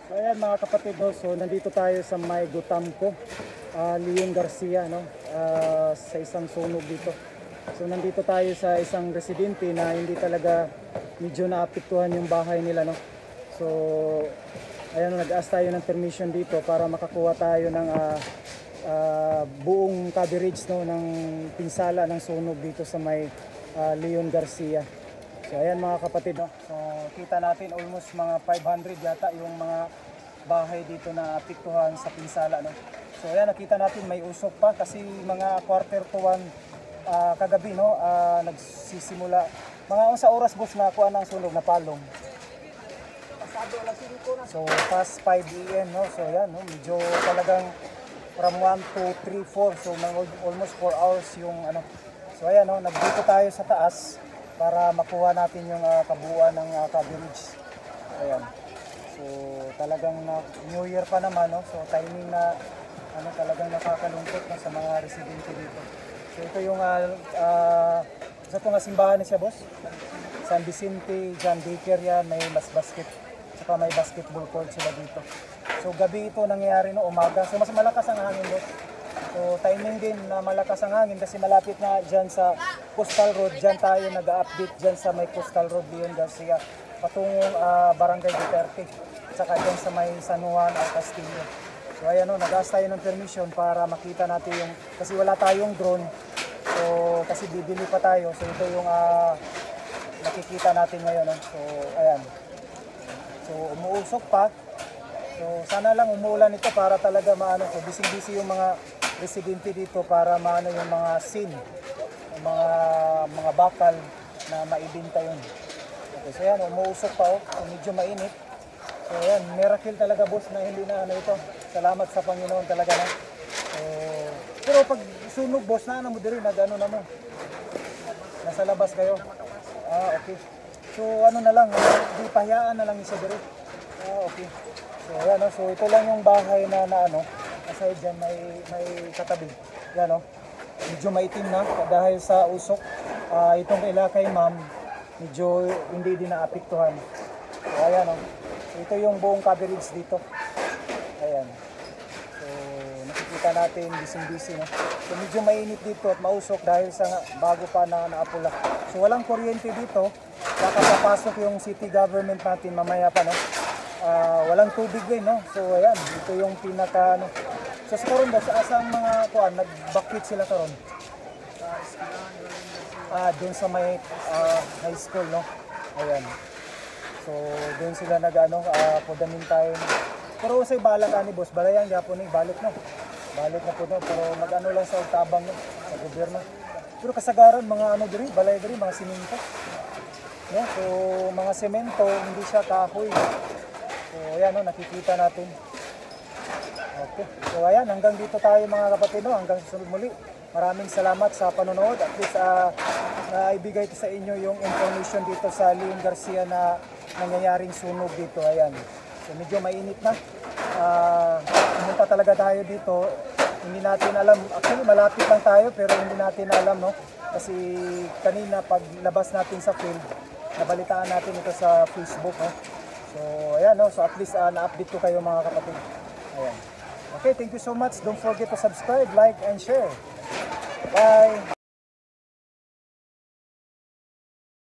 So ayan mga kapatid, no? So nandito tayo sa may Gutamco, Leon Garcia, no? Sa isang sunog dito. So nandito tayo sa isang residente na hindi talaga medyo naapektuhan yung bahay nila, no? So ayan, nag-ask tayo ng permission dito para makakuha tayo ng buong coverage, no, ng pinsala ng sunog dito sa may Leon Garcia. So ayan mga kapatid, no? So kita natin almost mga 500 yata yung mga bahay dito na apektuhan sa pinsala, no? So ayan, nakita natin may usok pa kasi mga quarter to 1 kagabi, no, nagsisimula. Mga sa oras boss na kuha ng sunog na palong. So past 5 AM, no? So ayan, no, medyo talagang from 1, 2, 3, 4. So almost 4 hours yung ano. So ayan, no, nagdito tayo sa taas para makuha natin yung kabuuan ng coverage. Ayan. So talagang New Year pa naman, no? So timing na ano, talagang nakakalungkot na sa mga residente dito. So ito yung sa itong simbahan niya, boss. San Vicente, John Baker yan, may mas basket. Saka may basketball court sila dito. So gabi ito nangyayari, no, umaga. So mas malakas ang hangin, boss. So timing din na malakas ang hangin kasi malapit na dyan sa Coastal Road. Dyan tayo nag-update dyan sa may Coastal Road, Leon Garcia, patungong Barangay Duterte. Saka dyan sa may San Juan at Castillo. So ayan, no, nag-ask tayo ng permission para makita natin yung, kasi wala tayong drone. So kasi bibili pa tayo. So ito yung nakikita natin ngayon, no? So ayan. So umuusok pa. So sana lang umuulan ito para talaga maano. So busy-busy yung mga residente dito para maano yung mga scene, yung mga bakal na maibenta yun. Okay, so yan, umuusok pa, oh. So medyo mainit. So yan, miracle talaga boss na hindi na ano ito. Salamat sa Panginoon talaga na. So, pero pag sunog boss na ano mo diri, nag-ano na mo. Nasa labas kayo. Okay. So ano na lang, di pahiyaan na lang isa diri. Okay. So yan, no? So ito lang yung bahay na ano, aside dyan may katabi. Yan, no? Medyo maitim na dahil sa usok. Itong kaila kay ma'am, medyo hindi din naapektuhan. So ayan, no? So ito yung buong coverage dito. Ayan. So nakikita natin busy-busy, no? So medyo mainit dito at mausok dahil sa bago pa na naapula. So walang kuryente dito. Baka papasok yung city government natin mamaya pa, no? Walang tubig din, no? So ayan, ito yung pinaka ano. So sa karon boss, asang mga kuan nagbakit sila karon? Doon sa may high school, no? Ayan. So doon sila nag-ano, for the meantime. Pero say balak ani boss, balayan gyapon ni balik, no? Balik na po, no? Pero mag-ano lang sa tabang, no? Sa gobyerno. Pero kasagaran mga ano diri, balay diri, mga semento. No? So mga semento, hindi siya kahoy. So ayan, no, nakikita natin. Okay. So ayan, hanggang dito tayo mga kapatid, no? Hanggang susunod muli. Maraming salamat sa panonood. At least naibigay ko sa inyo yung information dito sa Leon Garcia na nangyayaring sunog dito. Ayan. So medyo mainit na. Pumunta talaga tayo dito. Hindi natin alam. Actually malapit lang tayo pero hindi natin alam, no? Kasi kanina paglabas natin sa field, nabalitaan natin ito sa Facebook, no? So ayan, no? So at least na-update ko kayo mga kapatid. Ayan. Okay, thank you so much. Don't forget to subscribe, like, and share. Bye!